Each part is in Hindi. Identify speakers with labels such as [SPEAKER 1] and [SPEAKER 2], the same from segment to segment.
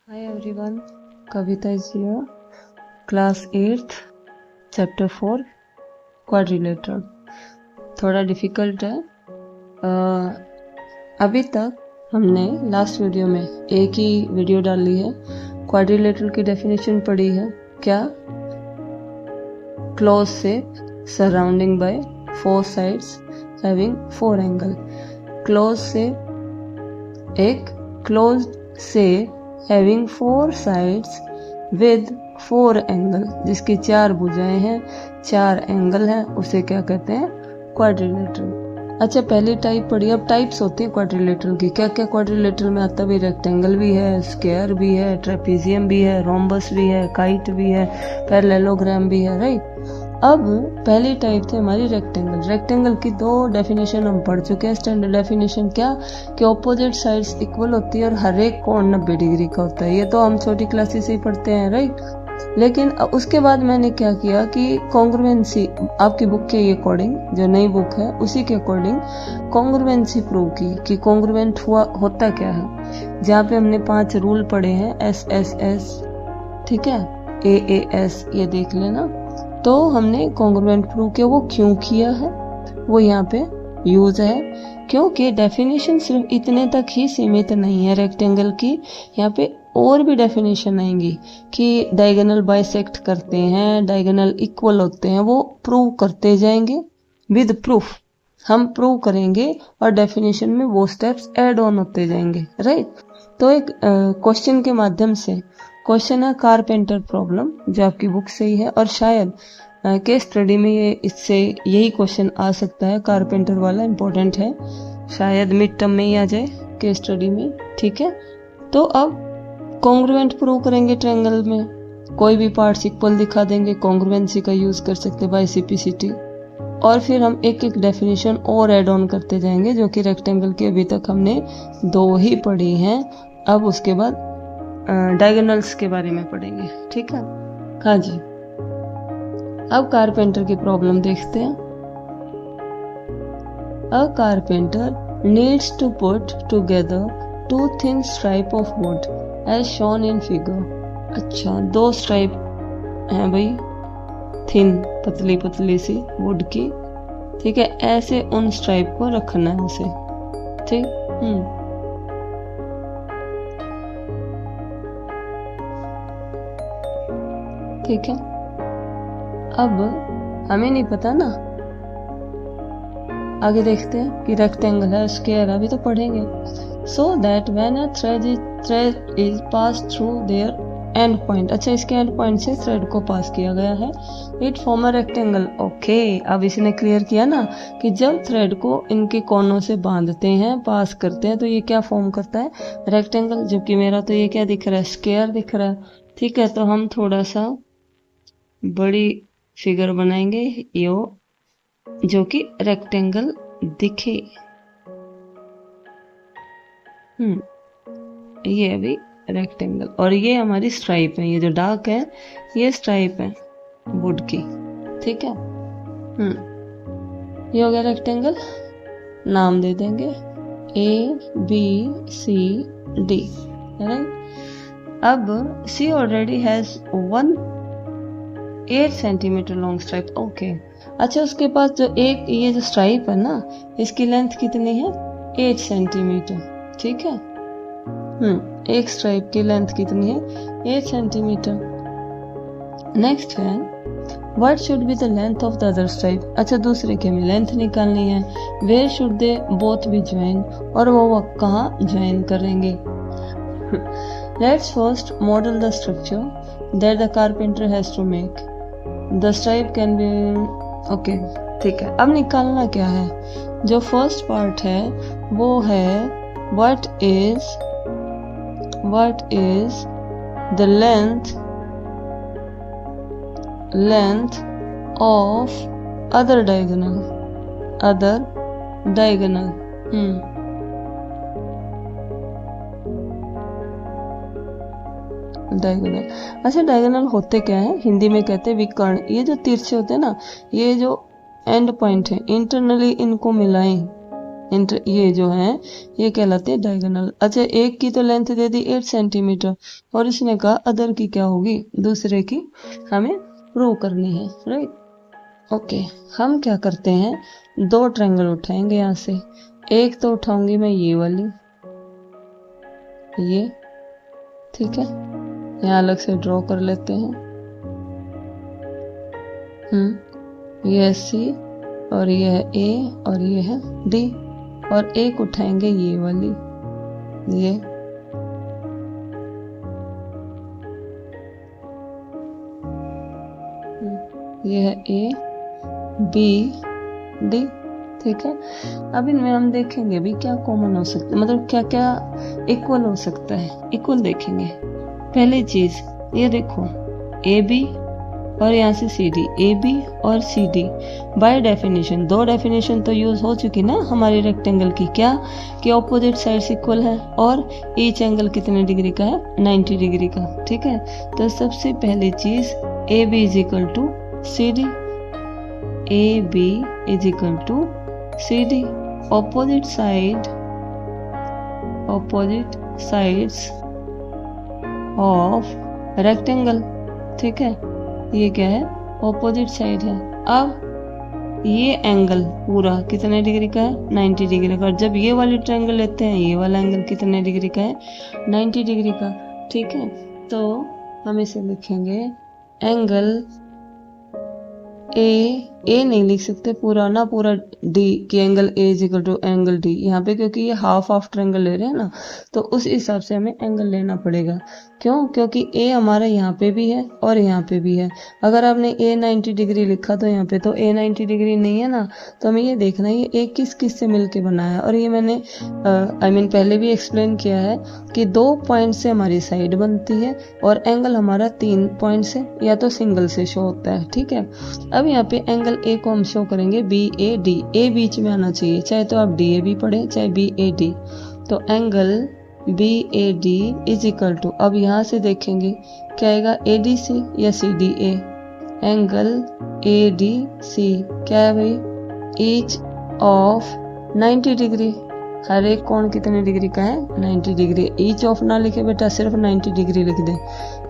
[SPEAKER 1] Hi everyone, Kavita is here. Class 8th, Chapter 4, Quadrilateral. थोड़ा डिफिकल्ट है। अभी तक हमने लास्ट वीडियो में एक ही वीडियो डाली है। क्वाड्रिलेटरल की डेफिनेशन पढ़ी है। क्या? Close shape surrounding by 4 sides having 4 angle. Close shape एक close shape having 4 sides with 4 angle, जिसकी 4 भुजाएं हैं, 4 एंगल हैं, उसे क्या कहते हैं? क्वाड्रिलेटरल। अच्छा, पहली टाइप पढ़ी। अब टाइप्स होती है क्वाड्रिलेटरल की। क्या क्या क्वाड्रिलेटरल में आता भी? रेक्टेंगल भी है, स्क्वायर भी है, ट्रेपेजियम भी है, रोम्बस भी है, काइट भी है, पैरेललोग्राम भी है, राइट। अब पहली टाइप थी हमारी रेक्टेंगल। रेक्टेंगल की 2 डेफिनेशन हम पढ़ चुके हैं। स्टैंडर्ड डेफिनेशन क्या कि ऑपोजिट साइड्स इक्वल होती है और हर एक कोण 90 डिग्री का होता है। ये तो हम छोटी क्लासेस से ही पढ़ते हैं, राइट। लेकिन उसके बाद मैंने क्या किया कि कॉन्ग्रुएंसी आपकी बुक के अकॉर्डिंग, जो नई बुक है उसी के अकॉर्डिंग कॉन्ग्रुएंसी प्रूव की कि कॉन्ग्रुएंट होता क्या है। जहाँ पे हमने 5 रूल पढ़े हैं, SSS, ठीक है, AAS, ये देख लेना। तो हमने कॉन्ग्रुएंट प्रूव किया। वो क्यों किया है वो यहाँ पे यूज है, क्योंकि डेफिनेशन सिर्फ इतने तक ही सीमित नहीं है रेक्टेंगल की। यहाँ पे और भी डेफिनेशन आएंगी कि डायगोनल बाइसेक्ट करते हैं, डायगोनल इक्वल होते हैं, वो प्रूव करते जाएंगे विद प्रूफ। हम प्रूव करेंगे और डेफिनेशन में वो स्टेप्स ऐड ऑन होते जाएंगे, राइट। तो एक क्वेश्चन के माध्यम से, क्वेश्चन है कारपेंटर प्रॉब्लम, जो आपकी बुक से ही है, और शायद केस स्टडी में ये इससे यही क्वेश्चन आ सकता है। कारपेंटर वाला इम्पोर्टेंट है, शायद मिड टर्म में ही आ जाए केस स्टडी में, ठीक है। तो अब कॉन्ग्रुएंट प्रूव करेंगे ट्रायंगल में, कोई भी पार्ट्स इक्वल दिखा देंगे, कॉन्ग्रुएंसी का यूज कर सकते बाय CPCT, और फिर हम एक एक डेफिनेशन और ऐड ऑन करते जाएंगे, जो कि रेक्टेंगल की अभी तक हमने 2 ही पढ़ी हैं। अब उसके बाद डायगोनल्स के बारे में पढ़ेंगे, ठीक है। हाँ जी, अब कारपेंटर की प्रॉब्लम देखते हैं। A carpenter needs to put together 2 thin stripe of wood as shown in figure। अच्छा, 2 स्ट्राइप हैं भाई, थिन, पतली पतली सी वुड की, ठीक है। ऐसे उन स्ट्राइप को रखना है उसे, ठीक। ठीक है। अब हमें नहीं पता ना, आगे देखते हैं कि रेक्टेंगल है, स्क्वायर, अभी तो पढ़ेंगे। So that when a thread is passed through their end point, अच्छा, इसके एंड पॉइंट से थ्रेड को पास किया गया है, it form a rectangle. Okay, अब इसने क्लियर किया ना कि जब थ्रेड को इनके कोनों से बांधते हैं, पास करते हैं, तो ये क्या फॉर्म करता है? रेक्टेंगल। जबकि मेरा तो ये क्या दिख रहा है? स्क्वायर दिख रहा है, ठीक है। तो हम थोड़ा सा बड़ी फिगर बनाएंगे यो, जो कि रेक्टेंगल दिखे। ये अभी रेक्टेंगल, और ये हमारी स्ट्राइप है, ये जो डार्क है ये स्ट्राइप है वुड की, ठीक है। ये हो गया रेक्टेंगल, नाम दे देंगे ABCD, राइट। अब C already has 8 centimetre long stripe. Okay, अच्छा, उसके पास जो एक ये जो स्ट्राइप है ना, इसकी लेंथ कितनी है? 8 सेंटीमीटर, ठीक है। एक स्ट्राइप की लेंथ कितनी है? 8 सेंटीमीटर। नेक्स्ट है, what should be the length of the other stripe. अच्छा, दूसरे के में लेंथ निकालनी है। Where should they both be join, और वो कहाँ ज्वाइन करेंगे। Let's first model the structure that the carpenter has to make. The stripe can be, okay, ठीक है। अब निकालना क्या है? जो फर्स्ट पार्ट है वो है what is the length of other diagonal. Diagonal, अच्छा, डायगोनल होते क्या है? हिंदी में कहते हैं विकर्ण। ये जो तिरछे होते हैं ना, ये जो एंड पॉइंट है, इंटरनली इनको मिलाएं, ये जो है ये कहलाते हैं डायगोनल। अच्छा, एक की तो लेंथ दे दी 8 सेंटीमीटर और इसने कहा अदर की क्या होगी, दूसरे की हमें प्रूव करनी है, राइट। ओके, हम क्या करते हैं, 2 ट्रायंगल उठाएंगे यहाँ से। एक तो उठाऊंगी मैं ये वाली, ये ठीक है, यहाँ अलग से ड्रॉ कर लेते हैं। ये है सी और ये है ए और ये है डी। और एक उठाएंगे ये वाली, ये है ए बी डी, ठीक है। अब इनमें हम देखेंगे भी क्या कॉमन हो सकता है, मतलब क्या क्या इक्वल हो सकता है। इक्वल देखेंगे। पहली चीज ये देखो, ए बी और यहाँ से सी डी, ए बी और C D. By definition 2 definition तो यूज हो चुकी ना हमारी रेक्टेंगल की, क्या कि ऑपोजिट साइड्स इक्वल है और ईच एंगल कितने डिग्री का है, 90 डिग्री का, ठीक है। तो सबसे पहली चीज A B is equal to C D, A B is equal to C D. Opposite sides of rectangle, ठीक है। ये क्या है, ऑपोजिट साइड है। अब ये एंगल पूरा कितने डिग्री का है, 90 डिग्री का। और जब ये वाली ट्रायंगल लेते हैं, ये वाला एंगल कितने डिग्री का है, 90 डिग्री का, ठीक है। तो हम इसे लिखेंगे एंगल ए नहीं लिख सकते पूरा ना, पूरा डी की angle A is equal to angle D यहाँ पे, क्योंकि ये हाफ ट्रायंगल ले रहे हैं ना, तो उस हिसाब से हमें एंगल लेना पड़ेगा। क्यों, क्योंकि ए हमारा यहाँ पे भी है और यहाँ पे भी है। अगर आपने ए 90 डिग्री लिखा तो यहाँ पे तो ए 90 डिग्री नहीं है ना, तो हमें ये देखना है ये ए किस किस से मिलके बना है। और ये मैंने पहले भी एक्सप्लेन किया है कि 2 पॉइंट से हमारी साइड बनती है और एंगल हमारा 3 पॉइंट से या तो सिंगल से शो होता है, ठीक है। अब यहाँ पे एंगल ए को हम शो करेंगे बी ए डी, ए बीच में आना चाहिए, चाहे तो आप डी ए बी पढ़े चाहे बी ए डी। तो angle B A D is equal to, अब यहाँ से देखेंगे क्या आएगा, ए डी सी या C D A. Angle A D C क्या है भाई, ईच ऑफ 90 डिग्री। हर एक कोण कितने डिग्री का है, 90 डिग्री। ईच ऑफ ना लिखे बेटा, सिर्फ 90 डिग्री लिख दे,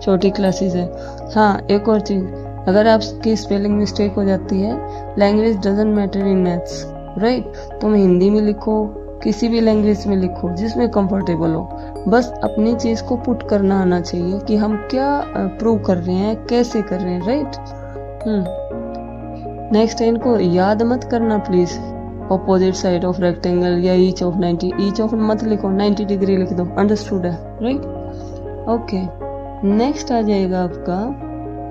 [SPEAKER 1] छोटी क्लासेस है। हाँ, एक और चीज, अगर आपकी स्पेलिंग मिस्टेक हो जाती है, language doesn't matter in maths, right. तुम हिंदी में लिखो, किसी भी लैंग्वेज में लिखो जिसमें कंफर्टेबल हो, बस अपनी चीज को पुट करना आना चाहिए कि हम क्या प्रूव कर रहे हैं, कैसे कर रहे हैं, राइट। नेक्स्ट है, इनको याद मत करना please, opposite side of rectangle या ईच ऑफ 90, ईच ऑफ मत लिखो, 90 डिग्री लिख दो, अंडरस्टूड है, राइट। ओके, नेक्स्ट आ जाएगा आपका,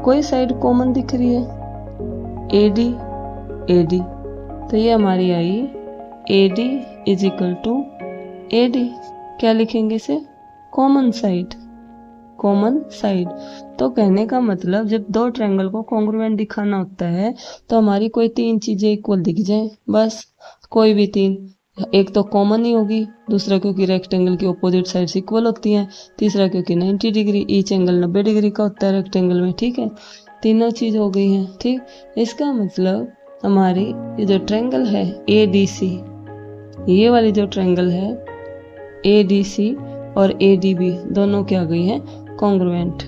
[SPEAKER 1] कोई साइड कॉमन दिख रही है, AD AD, तो ये हमारी आई AD is equal to AD। क्या लिखेंगे इसे, कॉमन साइड, कॉमन साइड। तो कहने का मतलब जब 2 ट्रायंगल को कॉन्ग्रुएंट दिखाना होता है तो हमारी कोई 3 चीजें इक्वल दिख जाए, बस कोई भी 3। एक तो कॉमन ही होगी, दूसरा क्योंकि रेक्टेंगल की ऑपोजिट साइड्स इक्वल होती हैं, तीसरा क्योंकि 90 डिग्री, ईच एंगल 90 डिग्री का होता है रेक्टेंगल में, ठीक है। तीनों चीज हो गई हैं, ठीक। इसका मतलब हमारी ये जो ट्रायंगल है ADC, ये वाली जो ट्रायंगल है ADC और ADB दोनों क्या गई हैं, कॉन्ग्रुएंट।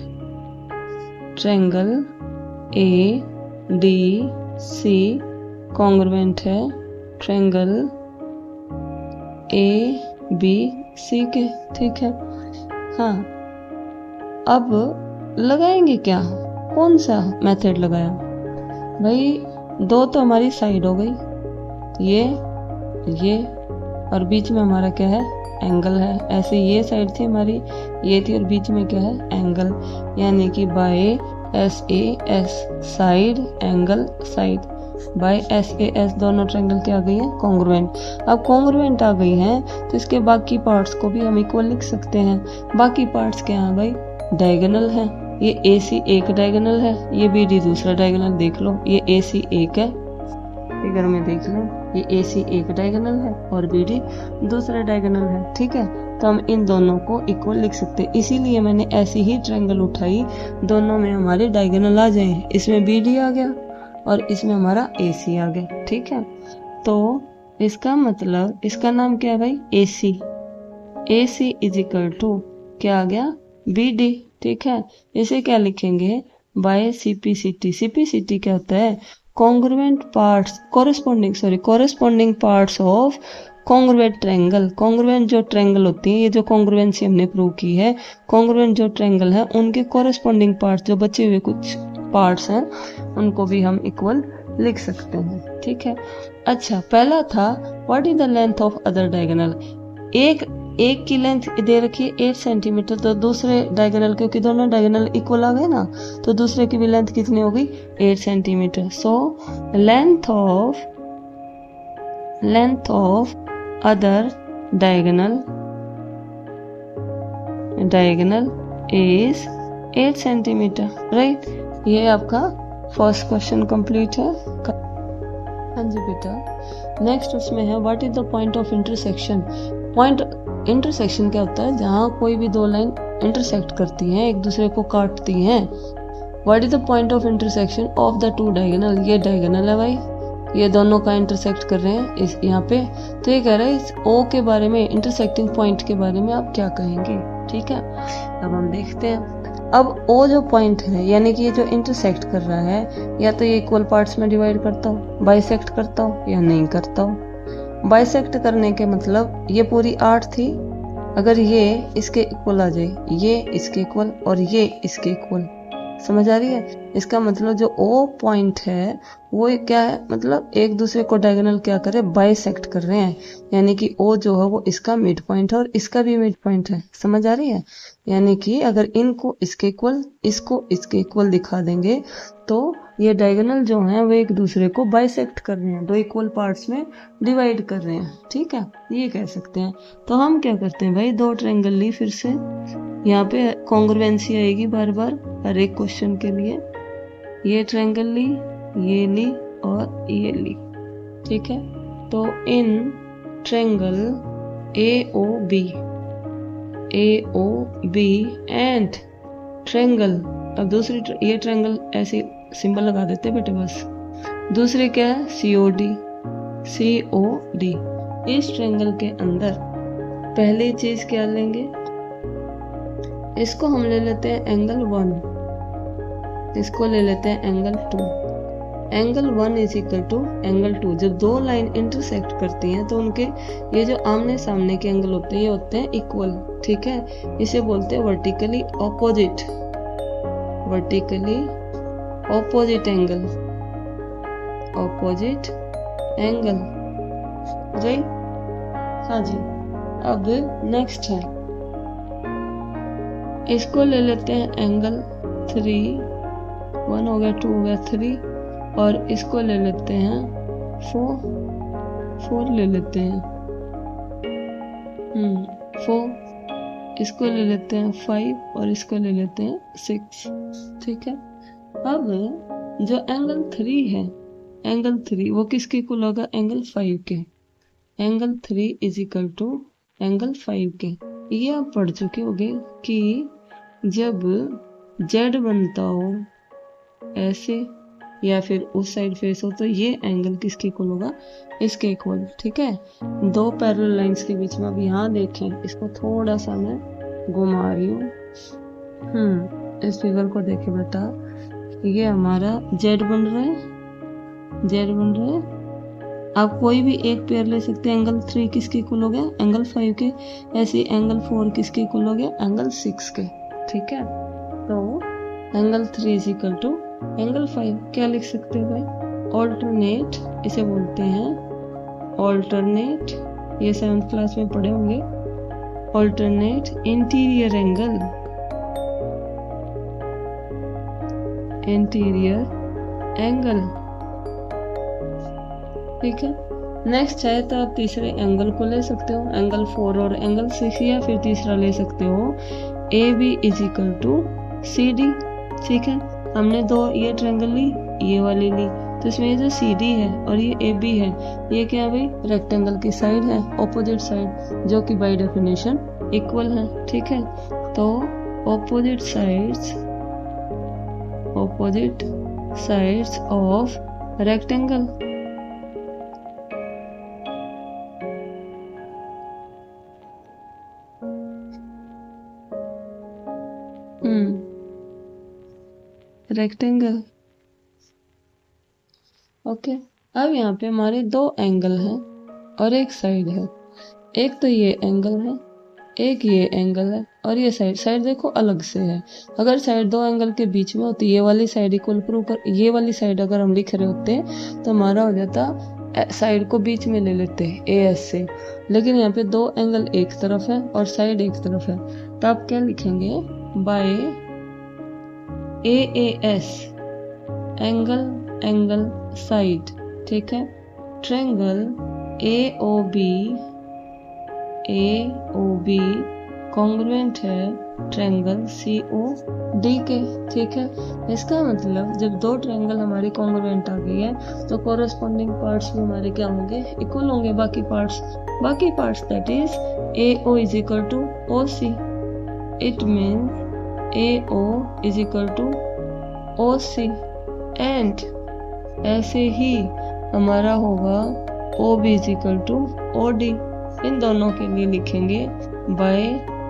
[SPEAKER 1] ट्रायंगल ADC कॉन्ग्रुएंट है ट्रायंगल ABC के, ठीक है। हाँ, अब लगाएंगे क्या, कौन सा मेथड लगाया भाई, 2 तो हमारी साइड हो गई, ये और बीच में हमारा क्या है, एंगल है। ऐसे ये साइड थी हमारी, ये थी, और बीच में क्या है, एंगल, यानी कि by SAS side angle side, by SAS दोनों ट्रायंगल क्या आ गई है, कॉन्ग्रुएंट। अब कॉन्ग्रुएंट आ गई हैं तो इसके बाकी पार्ट्स को भी हम इक्वल लिख सकते हैं। बाकी पार्ट्स क्या है भाई, डायगोनल है। ये AC एक डायगोनल है, ये BD दूसरा डायगोनल, देख लो ये AC एक है, फिगर में देख लो ये AC एक डायगोनल है और BD दूसरा डायगोनल है, ठीक है। तो हम इन दोनों को इक्वल लिख सकते हैं, इसीलिए मैंने ऐसी ही ट्रायंगल उठाई, दोनों में हमारे डायगोनल आ जाए, इसमें BD आ गया और इसमें हमारा AC आ गया, ठीक है। तो इसका मतलब इसका नाम क्या है भाई, AC। AC is equal to क्या आ गया, BD। ठीक है, इसे क्या लिखेंगे, बाय CPCT। CPCT क्या होता है, congruent parts, corresponding parts of congruent triangle. Congruent जो ट्रायंगल होती है, ये जो कॉन्ग्रुएंसी हमने प्रूव की है, कॉन्ग्रुएंट जो ट्रायंगल है उनके कॉरेस्पॉन्डिंग पार्ट्स, जो बचे हुए कुछ पार्ट्स हैं, उनको भी हम इक्वल लिख सकते हैं। ठीक है, अच्छा पहला था what is the length of other diagonal. एक की लेंथ दे रखी है 8 सेंटीमीटर, तो दूसरे डायगोनल, क्योंकि दोनों डायगोनल इक्वल आ गए ना, तो दूसरे की भी लेंथ कितनी हो गई, 8 centimetre. So length of other diagonal is 8 centimetre, right. ये आपका फर्स्ट क्वेश्चन कंप्लीट है। हाँ जी बेटा, नेक्स्ट उसमें है what is the point of intersection. Point intersection क्या होता है, जहाँ कोई भी दो लाइन इंटरसेक्ट करती हैं, एक दूसरे को काटती हैं। What is the point of intersection of the two diagonal. ये डायगोनल है भाई, ये दोनों का इंटरसेक्ट कर रहे हैं इस यहाँ पे। तो ये कह रहा है इस O के बारे में, इंटरसेक्टिंग पॉइंट के बारे में आप क्या कहेंगे। ठीक है, अब हम देखते हैं। अब O जो पॉइंट है, यानी कि ये जो इंटरसेक्ट कर रहा है, या तो ये इक्वल पार्ट्स में डिवाइड करता हो, बाइसेक्ट करता हो, या नहीं करता हो। बाइसेक्ट करने के मतलब ये पूरी 8 थी, अगर ये इसके इक्वल आ जाए, ये इसके इक्वल और ये इसके इक्वल, समझ आ रही है। इसका मतलब जो O पॉइंट है वो क्या है, मतलब एक दूसरे को डायगोनल क्या कर रहे हैं, बाइसेक्ट कर रहे हैं। यानी कि O जो है वो इसका मिड पॉइंट है और इसका भी मिड पॉइंट है, समझ आ रही है। यानी कि अगर इनको इसके इक्वल, इसको इसके इक्वल दिखा देंगे, तो ये डायगोनल जो हैं वो एक दूसरे को बाइसेक्ट कर रहे हैं, दो इक्वल पार्ट्स में डिवाइड कर रहे हैं। ठीक है, ये कह सकते हैं। तो हम क्या करते हैं भाई, दो ट्रायंगल ली, फिर से यहाँ पे कॉन्ग्रुएंसी आएगी बार बार हर एक क्वेश्चन के लिए। ये ट्रायंगल ली, ये ली और ये ली। ठीक है, तो in triangle AOB and triangle, अब दूसरी ये ट्रायंगल ऐसे सिंबल लगा देते बेटे बस। दूसरे क्या है, COD। इस ट्रायंगल के अंदर पहली चीज क्या लेंगे, इसको हम ले लेते हैं एंगल 1, इसको ले लेते हैं angle 2। Angle 1 is equal to angle 2। जब दो लाइन इंटरसेक्ट करती हैं तो उनके ये जो आमने सामने के एंगल होते हैं ये होते हैं इक्वल। ठीक है, इसे बोलते हैं वर्टिकली ऑपोजिट एंगल, राइट। हाँ जी, अब नेक्स्ट है, इसको ले लेते हैं एंगल 3, 1 हो गया, 2 हो गया, 3, और इसको ले लेते हैं 4 ले लेते हैं, 4, इसको ले लेते हैं 5 और इसको ले लेते हैं 6। ठीक है, अब जो एंगल 3 है, एंगल 3 वो किसके इक्वल होगा, एंगल 5 के। Angle 3 is equal to angle 5 के। ये आप पढ़ चुके होंगे कि जब Z बनता हो ऐसे या फिर उस साइड फेस हो, तो ये एंगल किसके इक्वल होगा, इसके इक्वल। ठीक है, दो पैरेलल लाइंस के बीच में। अब यहाँ देखें, इसको थोड़ा सा मैं घुमा रही हूँ। इस फिगर को देखे बेटा, ये हमारा Z बन रहा है। आप कोई भी एक पेयर ले सकते हैं। एंगल 3 किसके इक्वल हो गया, एंगल 5 के। ऐसे एंगल 4 किसके इक्वल हो गया, एंगल 6 के। ठीक है, तो angle 3 is equal to angle 5। क्या लिख सकते हैं भाई, ऑल्टरनेट, इसे बोलते हैं ऑल्टरनेट, ये 7th क्लास में पढ़े होंगे। Alternate interior angle. ठीक है, नेक्स्ट है तो आप तीसरे एंगल को ले सकते हो, एंगल 4 और एंगल 6, या फिर तीसरा ले सकते हो AB is equal to CD। ठीक है, हमने दो ये ट्रायंगल ली, ये वाली ली, तो इसमें ये जो CD है और ये AB है, ये क्या है भाई, रेक्टेंगल की साइड है, ऑपोजिट साइड, जो कि बाय डेफिनेशन इक्वल है। ठीक है, तो opposite sides of rectangle rectangle. Okay, अब यहाँ पे हमारे दो एंगल हैं और एक साइड है। एक तो ये एंगल है, एक ये एंगल है, और ये साइड देखो अलग से है। अगर साइड दो एंगल के बीच में होती, ये वाली साइड इक्वल प्रूव कर, ये वाली साइड अगर हम लिख रहे होते तो हमारा हो जाता, साइड को बीच में ले लेते ए एस से। लेकिन यहाँ पे दो एंगल एक तरफ है और साइड एक तरफ है, तो आप क्या लिखेंगे, by A S, angle side, ठीक है। Triangle A O B congruent है ट्रायंगल सी ओ डी के, ठीक है। इसका मतलब जब दो ट्रायंगल हमारी कॉन्ग्रुएंट आ गई है तो कोरस्पॉन्डिंग पार्ट्स भी हमारे क्या होंगे, इक्वल होंगे। बाकी parts that is A O is equal to O C, it means A O is equal to O C, and ऐसे ही हमारा होगा O B is equal to O D. इन दोनों के लिए लिखेंगे by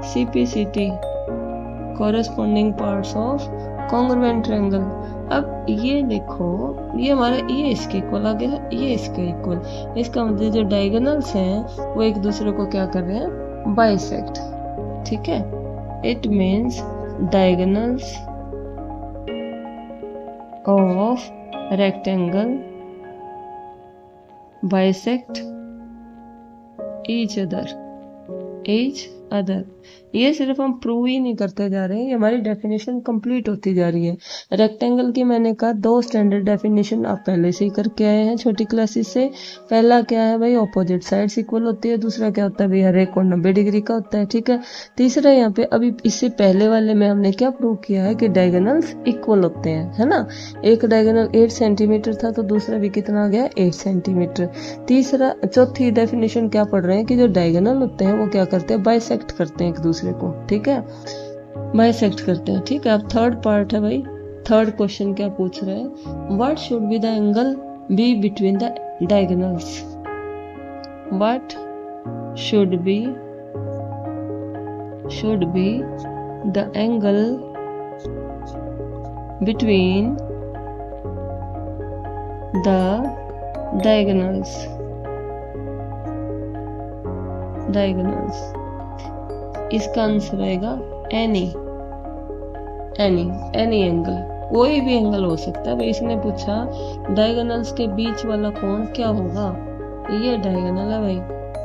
[SPEAKER 1] CPCT, corresponding parts of congruent triangle. अब ये देखो, ये हमारा ये इसके इक्वल आ गया, ये इसके इक्वल। इसका मतलब जो डायगोनल्स हैं वो एक दूसरे को क्या कर रहे हैं, बाइसेक्ट, ठीक है। It means diagonals of rectangle bisect each other. ये सिर्फ हम प्रूव ही नहीं करते जा रहे हैं, ये हमारी डेफिनेशन कंप्लीट होती जा रही है। रेक्टेंगल की मैंने कहा दो स्टैंडर्ड डेफिनेशन आप पहले से ही करके आए हैं छोटी क्लासेस से। पहला क्या है भाई, ऑपोजिट साइड्स इक्वल होती है। दूसरा क्या होता है भाई, हर एक कोण 90 डिग्री का होता है, ठीक है। तीसरा यहाँ पे अभी इससे पहले वाले में हमने क्या प्रूव किया है कि डायगोनल्स इक्वल होते हैं, है ना। एक डायगोनल 8 सेंटीमीटर था तो दूसरा भी कितना आ गया, 8 सेंटीमीटर। चौथी डेफिनेशन क्या पढ़ रहे हैं कि जो डायगोनल होते हैं वो क्या करते हैं, बाइसेक्ट करते हैं एक दूसरे को, ठीक है, बाइसेक्ट करते हैं, ठीक है। अब थर्ड पार्ट है भाई, थर्ड क्वेश्चन क्या पूछ रहे हैं, what should be the angle be between the diagonals, what should be the angle between the diagonals. इसका आंसर आएगा एनी एंगल, कोई भी एंगल हो सकता है भाई। इसने पूछा डायगोनल्स के बीच वाला कोण क्या होगा, ये डायगोनल है भाई,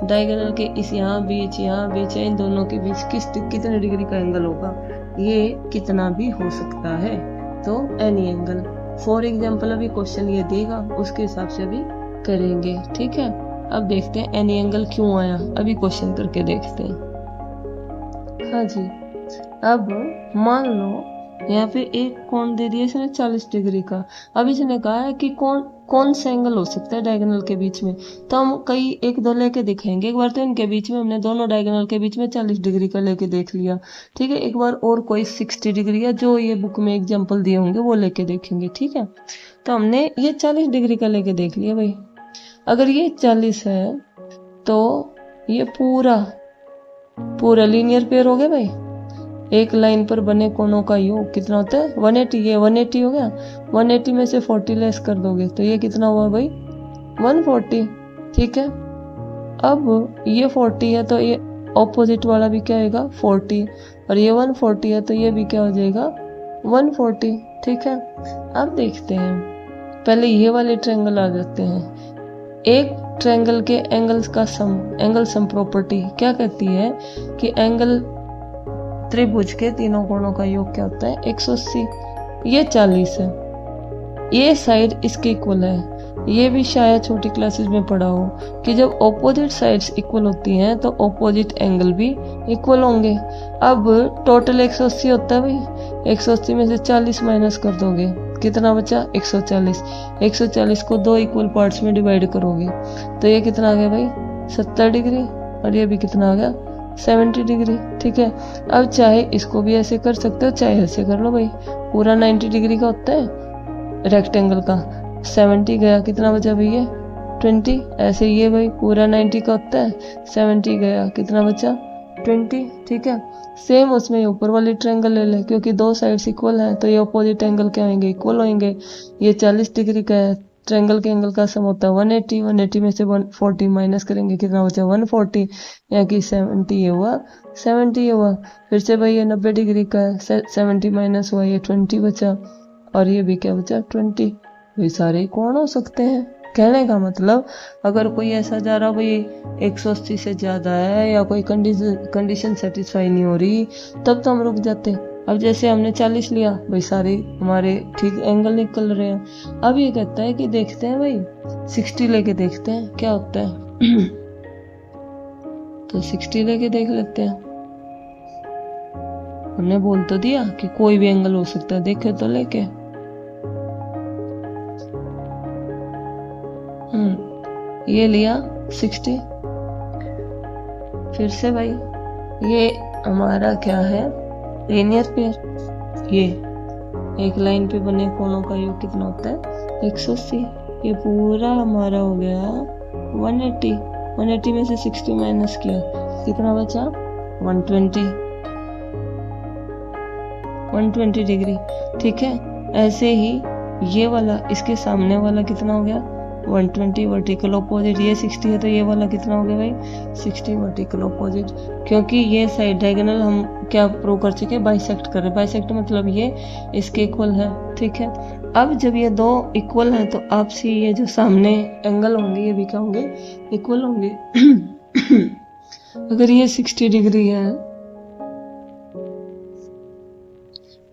[SPEAKER 1] डायगोनल के इस यहाँ बीच है, इन दोनों के बीच कितने डिग्री का एंगल होगा, ये कितना भी हो सकता है, तो एनी एंगल। फॉर एग्जाम्पल अभी क्वेश्चन ये देगा, उसके हिसाब से अभी करेंगे, ठीक है। अब देखते हैं एनी एंगल क्यों आया, अभी क्वेश्चन करके देखते हैं। हाँ जी, अब मान लो यहाँ पे एक कोण दे दिया इसने 40 डिग्री का। अब इसने कहा है कि कौन सा एंगल हो सकता है डायगोनल के बीच में, तो हम कई एक दो लेके दिखाएंगे। एक बार तो इनके बीच में हमने दोनों डायगोनल के बीच में 40 डिग्री का लेके देख लिया, ठीक है। एक बार और कोई 60 डिग्री या जो ये बुक में एग्जाम्पल दिए होंगे वो लेके देखेंगे, ठीक है। तो हमने ये 40 डिग्री का लेके देख लिया भाई। अगर ये 40 है तो ये पूरा लीनियर पेयर हो गया भाई। एक लाइन पर बने कोणों का योग कितना होता है, 180। ये 180 हो गया, 180 में से 40 लेस कर दोगे तो ये कितना हुआ भाई, 140, ठीक है। अब ये 40 है तो ये ऑपोजिट वाला भी क्या आएगा, 40, और ये 140 है तो ये भी क्या हो जाएगा, 140, ठीक है। अब देखते हैं, पहले ये वाले ट्रायंगल आ जाते हैं। एक ट्रायंगल के एंगल्स का सम, एंगल सम प्रॉपर्टी क्या कहती है कि एंगल त्रिभुज के तीनों कोणों का योग क्या होता है, 180। ये 40 है, ये साइड इसके इक्वल है। ये भी शायद छोटी क्लासेस में पढ़ा हो कि जब ऑपोजिट साइड्स इक्वल होती हैं तो ऑपोजिट एंगल भी इक्वल होंगे। अब टोटल 180 होता है भाई, 180 में से 40 माइनस कर दोगे, कितना बचा, 140। 140 को दो इक्वल पार्ट्स में डिवाइड करोगे तो ये कितना आ गया भाई, 70 डिग्री, और ये भी कितना आ गया, 70 डिग्री, ठीक है। अब चाहे इसको भी ऐसे कर सकते हो, चाहे ऐसे कर लो भाई। पूरा 90 डिग्री का होता है रेक्टेंगल का, 70 गया, कितना बचा भैया, 20। ऐसे ये भाई पूरा 90 का होता है, 70 गया, कितना बचा, 20, ठीक है। सेम उसमें ऊपर वाली ट्रायंगल ले ले, क्योंकि दो साइड्स इक्वल हैं तो ये अपोजिट एंगल क्या होंगे, इक्वल होंगे। ये 40 डिग्री का है, ट्रायंगल के एंगल का सम होता है 180, 180 में से 140 माइनस करेंगे, कितना बचा 140, यहाँ की 70 ये हुआ, 70 ये हुआ। फिर से भाई ये 90 डिग्री का है, 70 माइनस हुआ, ये 20 बचा, और ये भी क्या बचा 20। ये सारे कौन हो सकते हैं। कहने का मतलब अगर कोई ऐसा जा रहा भाई 180 से ज्यादा है या कोई कंडीशन सेटिस्फाई नहीं हो रही, तब तो हम रुक जाते। अब जैसे हमने 40 लिया भाई, सारे हमारे ठीक एंगल निकल रहे हैं। अब ये कहता है कि देखते हैं भाई 60 लेके देखते हैं क्या होता है। तो 60 लेके देख लेते हैं। हमने बोल तो दिया कि कोई भी एंगल हो सकता है, देखे तो लेके। ये लिया 60। फिर से भाई ये हमारा क्या है, लीनियर पेयर। ये एक लाइन पे बने कोणों का योग कितना होता है 180। ये पूरा हमारा हो गया 180। 180 में से 60 माइनस किया, कितना बचा 120 डिग्री, ठीक है। ऐसे ही ये वाला इसके सामने वाला कितना हो गया 120 वर्टिकल ऑपोजिट। ये 60 है तो ये वाला कितना हो गया भाई 60 वर्टिकल ऑपोजिट, क्योंकि ये साइड डायगोनल हम क्या प्रूव कर चुके हैं, बाइसेक्ट कर रहे हैं। बाइसेक्ट मतलब ये इसके इक्वल है, ठीक है। अब जब ये दो इक्वल हैं तो आपसी ये जो सामने एंगल होंगे ये भी क्या होंगे, इक्वल होंगे। अगर ये 60 डिग्री है,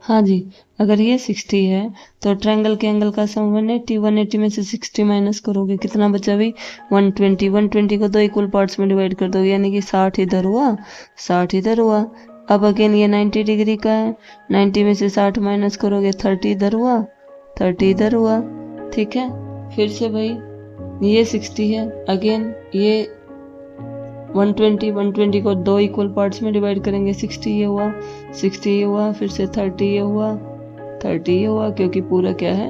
[SPEAKER 1] हाँ जी, अगर ये 60 है तो ट्रायंगल के एंगल का सम 180। 180 में से 60 माइनस करोगे, कितना बचा भाई 120। 120 को दो इक्वल पार्ट्स में डिवाइड कर दोगे, यानी कि 60 इधर हुआ, 60 इधर हुआ। अब अगेन ये 90 डिग्री का है, 90 में से 60 माइनस करोगे, 30 इधर हुआ, 30 इधर हुआ, ठीक है। फिर से भाई ये 60 है, अगेन ये 120 को दो इक्वल पार्ट्स में डिवाइड करेंगे, 60 ये हुआ, 60 ये हुआ, फिर से 30 ये हुआ, 30 ये हुआ, क्योंकि पूरा क्या है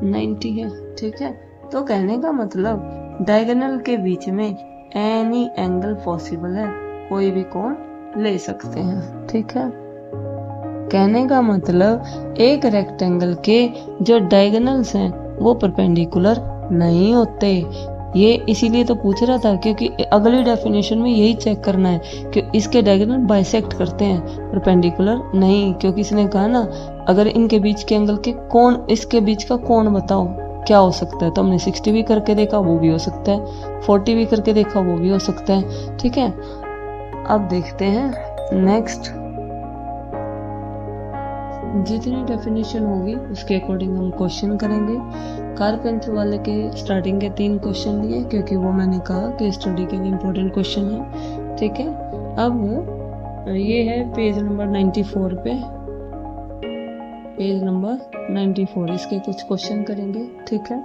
[SPEAKER 1] 90 है, ठीक है। तो कहने का मतलब डायगोनल के बीच में एनी एंगल पॉसिबल है, कोई भी कोण ले सकते हैं, ठीक है। कहने का मतलब एक रेक्टेंगल के जो डायगोनल्स हैं वो परपेंडिकुलर नहीं होते। ये इसीलिए तो पूछ रहा था, क्योंकि अगली डेफिनेशन में यही चेक करना है कि इसके डायगोनल बाइसेक्ट करते हैं, परपेंडिकुलर नहीं। क्योंकि इसने कहा ना अगर इनके बीच के एंगल के कोण, इसके बीच का कोण बताओ क्या हो सकता है, तो हमने 60 भी करके देखा, वो भी हो सकता है, 40 भी करके देखा, वो भी हो सकता है, ठीक है। अब देखते हैं नेक्स्ट, जितनी डेफिनेशन होगी उसके अकॉर्डिंग हम क्वेश्चन करेंगे। कारपेंटर वाले के स्टार्टिंग के 3 क्वेश्चन लिए, क्योंकि वो मैंने कहा कि स्टडी के लिए इम्पोर्टेंट क्वेश्चन है, ठीक है। अब ये है पेज नंबर 94 पे, पेज नंबर 94, इसके कुछ क्वेश्चन करेंगे, ठीक है।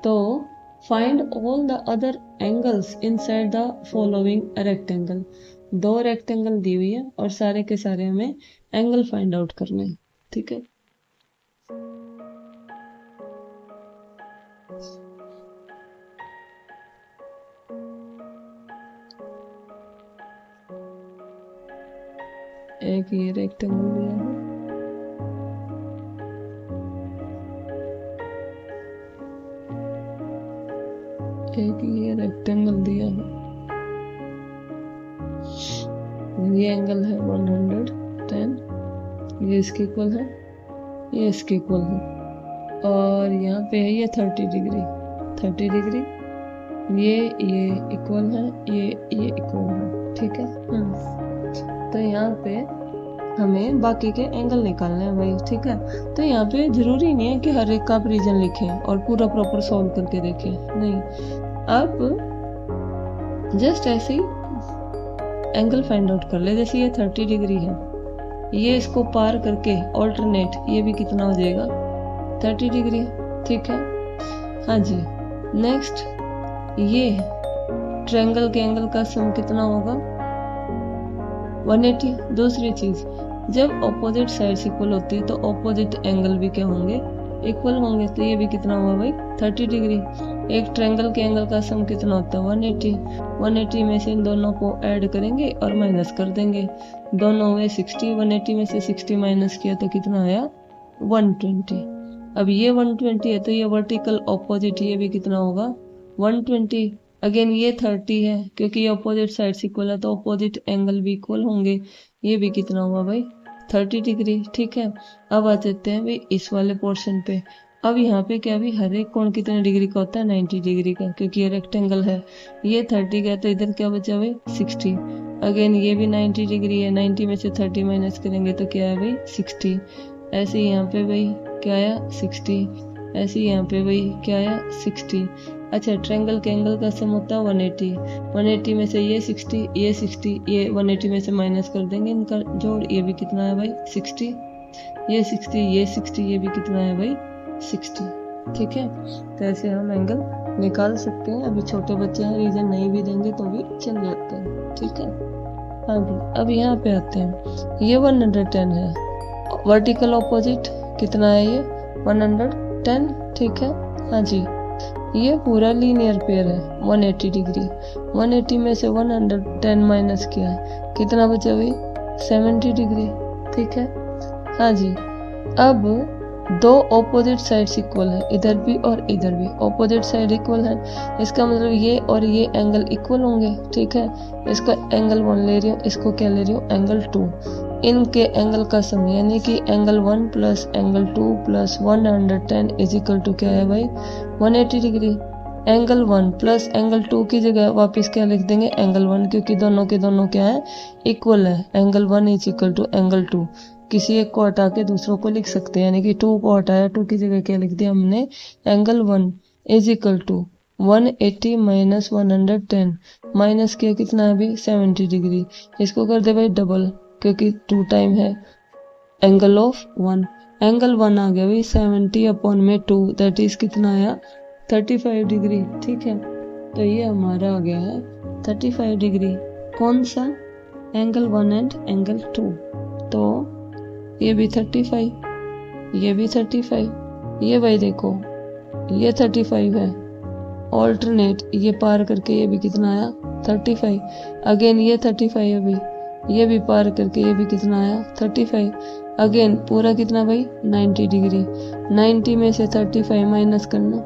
[SPEAKER 1] तो find all the other angles inside the following rectangle. 2 rectangle दी हुई है और सारे के सारे हमें एंगल फाइंड आउट करने हैं, ठीक है। एक ये रेक्टेंगल दिया है, एक ये रेक्टेंगल दिया है, ये एंगल है 110, ये इसके इक्वल है, ये इसके इक्वल है, और यहाँ पे है ये 30 डिग्री, 30 डिग्री, ये इक्वल है, ये इक्वल है, ठीक है। तो यहाँ पे हमें बाकी के एंगल निकालने हैं भाई, ठीक है। तो यहाँ पे जरूरी नहीं है कि हर एक का आप रीजन लिखें और पूरा प्रॉपर सॉल्व करके देखें, नहीं। अब जस्ट ऐसे ही एंगल फाइंड आउट कर ले। जैसे ये 30 डिग्री है, ये इसको पार करके ऑल्टरनेट ये भी कितना हो जाएगा 30 डिग्री, ठीक है। हाँ जी, नेक्स्ट ये ट्रायंगल के एंगल का सम कितना होगा 180। दूसरी चीज, जब ऑपोजिट साइड्स इक्वल होती है तो ऑपोजिट एंगल भी क्या होंगे, इक्वल होंगे। तो ये भी कितना हुआ भाई 30 डिग्री। एक ट्रायंगल के एंगल का सम कितना होता है 180। 180 में से इन दोनों को ऐड करेंगे और माइनस कर देंगे, दोनों हुए 60। 180 में से 60 माइनस किया तो कितना आया 120। अब ये 120 है तो ये वर्टिकल ऑपोजिट ये भी कितना होगा 120। अगेन ये 30 है क्योंकि ये ऑपोजिट साइड्स इक्वल है तो ऑपोजिट एंगल भी इक्वल होंगे, ये भी कितना हुआ भाई 30 डिग्री। ठीक है, अब आ जाते हैं भाई इस वाले पोर्शन पे। अब यहाँ पे क्या भी हर एक कोण कितने डिग्री का होता है 90 डिग्री का, क्योंकि ये रेक्टेंगल है। ये 30 का तो इधर क्या बचा भाई 60। अगेन ये भी 90 डिग्री है, 90 में से 30 माइनस करेंगे तो क्या है भाई 60। ऐसे यहाँ पे भाई क्या आया 60, ऐसे यहाँ पे भाई क्या आया 60। अच्छा, ट्रायंगल के एंगल का सम होता है 180। 180 में से ये 60 ये 60 ये 180 में से माइनस कर देंगे इनका जोड़, ये भी कितना है भाई 60। ये 60 ये 60 ये भी कितना है भाई 60। ठीक है, तो ऐसे हम एंगल निकाल सकते हैं। अभी छोटे बच्चे हैं, रीजन नहीं भी देंगे तो भी चल जाते हैं। ठीक है, आगे अब यहाँ पे आते हैं। ये 110 है, वर्टिकल ऑपोजिट कितना है ये 110। ठीक है, हाँ जी, ये पूरा लीनियर पेयर है 180 डिग्री। 180 में से 110 माइनस किया है कितना बचा भाई 70 डिग्री। ठीक है, हाँ जी, अब दो ऑपोजिट साइड्स इक्वल है, इधर भी और इधर भी ऑपोजिट साइड इक्वल है, इसका मतलब ये और ये एंगल इक्वल होंगे। ठीक है, इसका एंगल 1 ले रही हूँ, इसको क्या ले रही हूँ एंगल 2। इनके एंगल का सम यानी कि angle 1 plus angle 2 plus 110 is equal to क्या है भाई 180 डिग्री। एंगल 1 प्लस एंगल 2 की जगह वापस क्या लिख देंगे एंगल 1, क्योंकि दोनों के दोनों क्या है इक्वल है। Angle 1 is equal to angle 2, किसी एक को हटा के दूसरों को लिख सकते हैं, यानी कि 2 को हटाया, 2 की जगह क्या लिख दिया हमने angle 1 is equal to 180 minus 110 minus किया कितना है अभी 70 डिग्री। इसको कर दे भाई डबल, क्योंकि 2 टाइम है एंगल ऑफ 1। एंगल 1 आ गया भाई 70 अपॉन में 2 दैट इज कितना आया 35 डिग्री। ठीक है, तो ये हमारा आ गया है 35 डिग्री। कौन सा एंगल 1 एंड एंगल 2, तो ये भी 35, ये भी 35, ये भाई देखो ये 35 है ऑल्टरनेट, ये पार करके ये भी कितना आया 35। अगेन ये 35 है भाई, ये भी पार करके ये भी कितना आया 35। अगेन पूरा कितना भाई 90 डिग्री। 90 में से 35 माइनस करना,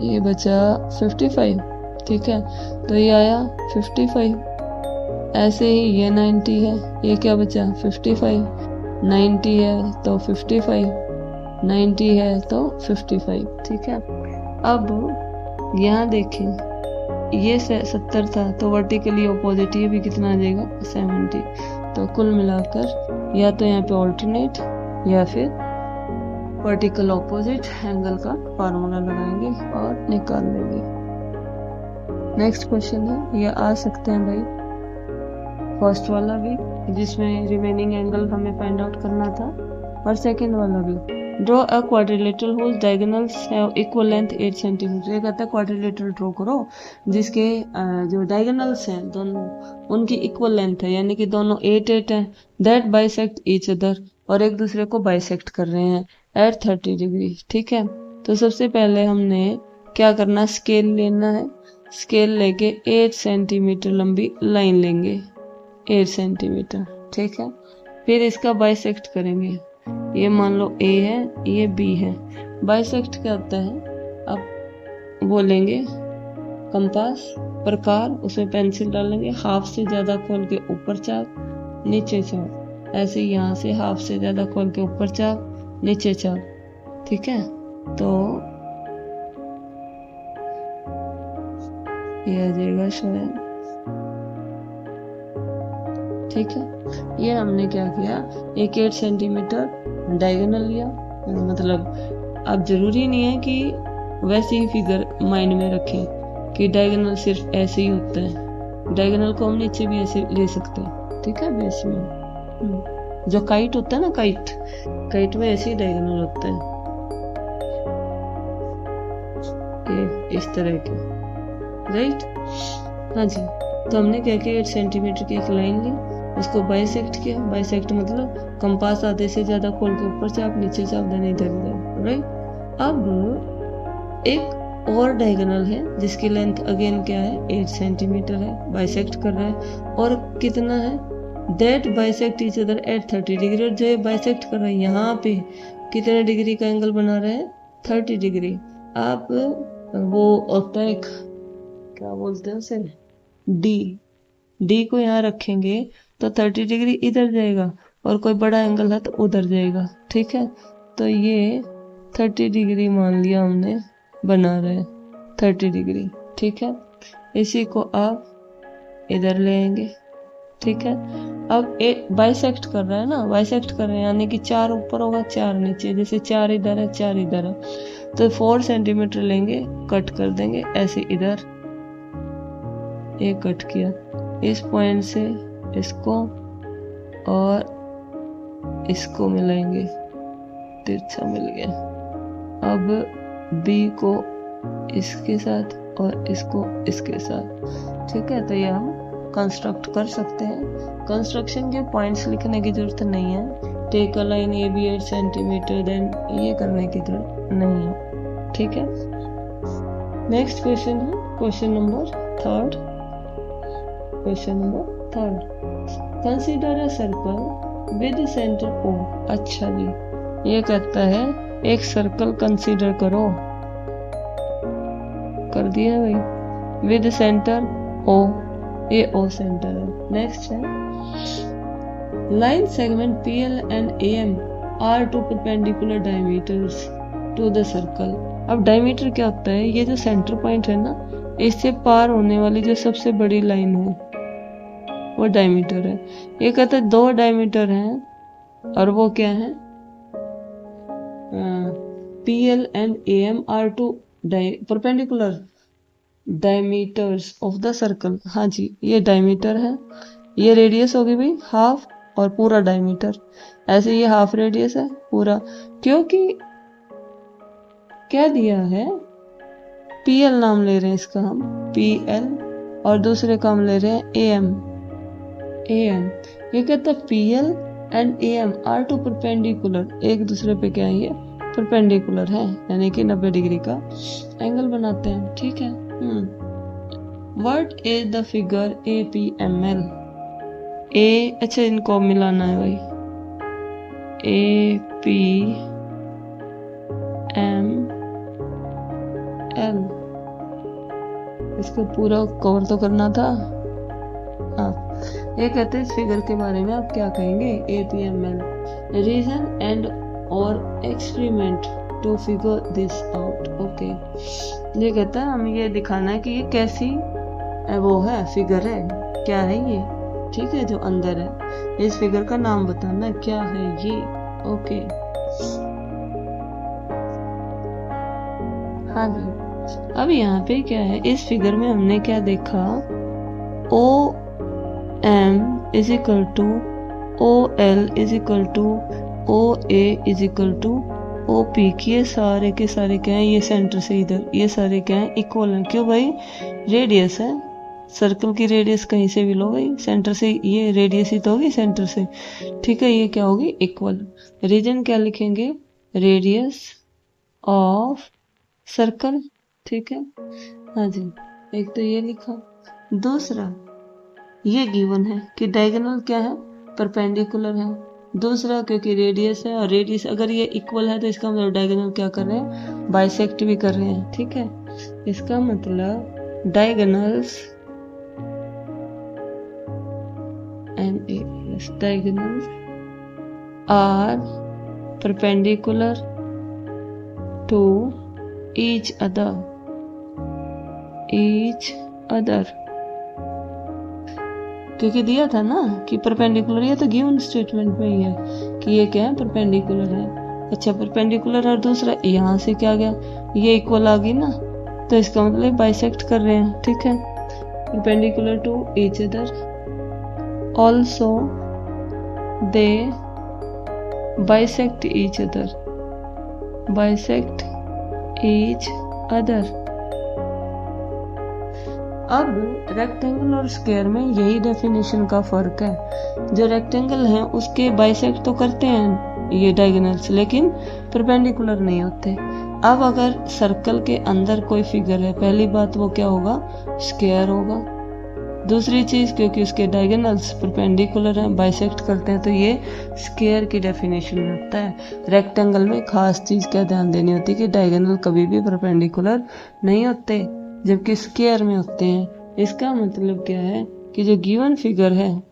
[SPEAKER 1] ये बचा 55। ठीक है, तो ये आया 55। ऐसे ही ये 90 है, ये क्या बचा 55। 90 है तो 55, 90 है तो 55। ठीक है, अब यहाँ देखें ये 70 था तो वर्टिकली ऑपोजिट ये भी कितना आ जाएगा 70। तो कुल मिलाकर या तो यहाँ पे ऑल्टरनेट या फिर वर्टिकल ऑपोजिट एंगल का फार्मूला लगाएंगे और निकाल लेंगे। नेक्स्ट क्वेश्चन है, ये आ सकते हैं भाई फर्स्ट वाला भी जिसमें रिमेनिंग एंगल हमें फाइंड आउट करना था, और सेकंड वाला भी। Draw a quadrilateral whose diagonals have equal length 8 centimetre. ये कहता है क्वाड्रिलेटरल ड्रॉ करो जिसके जो डायगोनल्स हैं दोनों उनकी इक्वल लेंथ है, यानी कि दोनों 8 है, दैट बाइसेक्ट ईच अदर, और एक दूसरे को बाइसेक्ट कर रहे हैं एट 30 डिग्री। ठीक है, तो सबसे पहले हमने क्या करना, स्केल लेना है। स्केल लेके 8 सेंटीमीटर लंबी लाइन लेंगे, 8 सेंटीमीटर। ठीक है, फिर इसका बाइसेक्ट करेंगे। ये मान लो A है, ये B है। बाइसेक्ट क्या होता है, अब वो लेंगे कंपास प्रकार, उसमें पेंसिल डालेंगे, हाफ से ज्यादा खोल के ऊपर चाप नीचे चाप, ऐसे यहाँ से हाफ से ज्यादा खोल के ऊपर चाप नीचे चाप। ठीक है, तो ये आ जाएगा शायद। ठीक है, ये हमने क्या किया, एक 8 सेंटीमीटर डायगोनल लिया। मतलब अब जरूरी नहीं है कि वैसे ही फिगर माइंड में रखें कि डायगोनल सिर्फ ऐसे ही होता है, डायगोनल को हम नीचे भी ऐसे ले सकते हैं। ठीक है, बेस में जो काइट होता है ना, काइट में ऐसे ही डायगोनल होता है, ये इस तरह के, राइट। हाँ जी, तो हमने क्या किया, 8 सेंटीमीटर की एक लाइन ली, उसको बाइसेक्ट किया। बाइसेक्ट मतलब कंपास आधे से ज्यादा खोल के ऊपर चाप नीचे चाप देने इधर उधर, राइट। अब एक और डायगोनल है जिसकी लेंथ अगेन क्या है 8 सेंटीमीटर है, बाइसेक्ट कर रहा है, और कितना है that bisect each other at 30 degree, और जो ये बाइसेक्ट कर रहा है यहाँ पे कितने डिग्री का एंगल बना रहे हैं 30 डिग्री। आप वो होता है क्या बोलते हैं उसे डी को यहाँ रखेंगे तो 30 डिग्री इधर जाएगा और कोई बड़ा एंगल है तो उधर जाएगा, ठीक है। तो ये 30 डिग्री मान लिया हमने बना रहे 30 डिग्री, ठीक है। इसी को आप इधर ले आएंगे, ठीक है। अब बाइसेक्ट कर रहा है ना, बाइसेक्ट कर रहे हैं यानी कि 4 ऊपर होगा 4 नीचे, जैसे 4 इधर है 4 इधर है, तो 4 सेंटीमीटर लेंगे, कट कर देंगे ऐसे इधर, एक कट किया इस पॉइंट से इसको और इसको मिलाएंगे, तिरछा मिल गया। अब बी को इसके साथ और इसको इसके साथ, ठीक है। तो ये हम कंस्ट्रक्ट कर सकते हैं। कंस्ट्रक्शन के पॉइंट्स लिखने की जरूरत नहीं है, take a line A B 8 centimetre, then ये करने की जरूरत नहीं है, ठीक है। नेक्स्ट क्वेश्चन है question number 3। Question number 3, consider a circle with centre O। अच्छा जी, ये कहता है एक सर्कल कंसीडर करो, कर दिया भाई, विद सेंटर O, ये O सेंटर है। नेक्स्ट है line segment PL and AM are two perpendicular diameters to the circle. अब डायमीटर क्या होता है, ये जो सेंटर पॉइंट है ना, इससे पार होने वाली जो सबसे बड़ी लाइन है वो डायमीटर है। ये कहते हैं 2 डायमीटर हैं और वो क्या है PL and AM are two perpendicular diameters of the circle. हाँ जी, ये डायमीटर है, ये रेडियस होगी भाई हाफ और पूरा डायमीटर, ऐसे ये हाफ रेडियस है पूरा, क्योंकि क्या दिया है PL नाम ले रहे हैं इसका हम PL और दूसरे का हम ले रहे हैं AM। ये कहता है PL and AM are two perpendicular, एक दूसरे पे क्या है ये परपेंडिकुलर है, यानी कि 90 डिग्री का एंगल बनाते हैं, ठीक है। What is the figure APML। अच्छा इनको मिलाना है भाई, APML, इसको पूरा कवर तो करना था। हाँ, ये कहते हैं इस फिगर के बारे में आप क्या कहेंगे APML, रीजन एंड और experiment to figure this out. Okay, ये कहता है हमें ये दिखाना है कि ये कैसी वो है, फिगर है, क्या है ये, ठीक है, जो अंदर है। इस फिगर का नाम बताना क्या है ये। ओके, हाँ जी। अब यहाँ पे क्या है, इस फिगर में हमने क्या देखा, OM is equal to OL is equal to OA is equal to OP की, ये सारे के सारे क्या है, ये सेंटर से इधर ये सारे क्या है इक्वल हैं। क्यों भाई, रेडियस है, सर्कल की रेडियस कहीं से भी लो भाई, सेंटर से ये रेडियस ही तो होगी सेंटर से, ठीक है। ये क्या होगी इक्वल। रीजन क्या लिखेंगे, रेडियस ऑफ सर्कल, ठीक है। हाँ जी, एक तो ये लिखा। दूसरा ये गिवन है कि डायगोनल क्या है, परपेंडिकुलर है। दूसरा क्योंकि रेडियस है, और रेडियस अगर ये इक्वल है तो इसका मतलब डायगोनल क्या कर रहे हैं, बाइसेक्ट भी कर रहे हैं, ठीक है। इसका मतलब diagonals diagonals are perpendicular to each other, क्योंकि दिया था ना कि परपेंडिकुलर, ये तो गिवन स्टेटमेंट में ही है कि ये क्या है परपेंडिकुलर है। अच्छा, परपेंडिकुलर और दूसरा यहाँ से क्या गया, ये इक्वल आ गई ना, तो इसका मतलब बाइसेक्ट कर रहे हैं, ठीक है। Perpendicular to each other, also they bisect each other, अब रेक्टेंगल और स्क्वायर में यही डेफिनेशन का फर्क है। जो रेक्टेंगल है उसके बाइसेक्ट तो करते हैं ये डायगोनल्स, लेकिन परपेंडिकुलर नहीं होते। अब अगर सर्कल के अंदर कोई फिगर है, पहली बात वो क्या होगा, स्क्वायर होगा। दूसरी चीज, क्योंकि उसके डायगोनल्स परपेंडिकुलर हैं, बाइसेक्ट करते हैं, तो ये स्क्वायर की डेफिनेशन में होता है। रेक्टेंगल में खास चीज क्या ध्यान देनी होती है कि डायगोनल कभी भी परपेंडिकुलर नहीं होते, जबकि स्क्वायर में होते हैं। इसका मतलब क्या है कि जो गिवन फिगर है,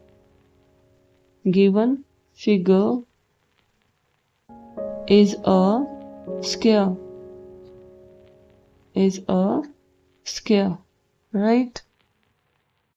[SPEAKER 1] given figure is a square, is a square, right?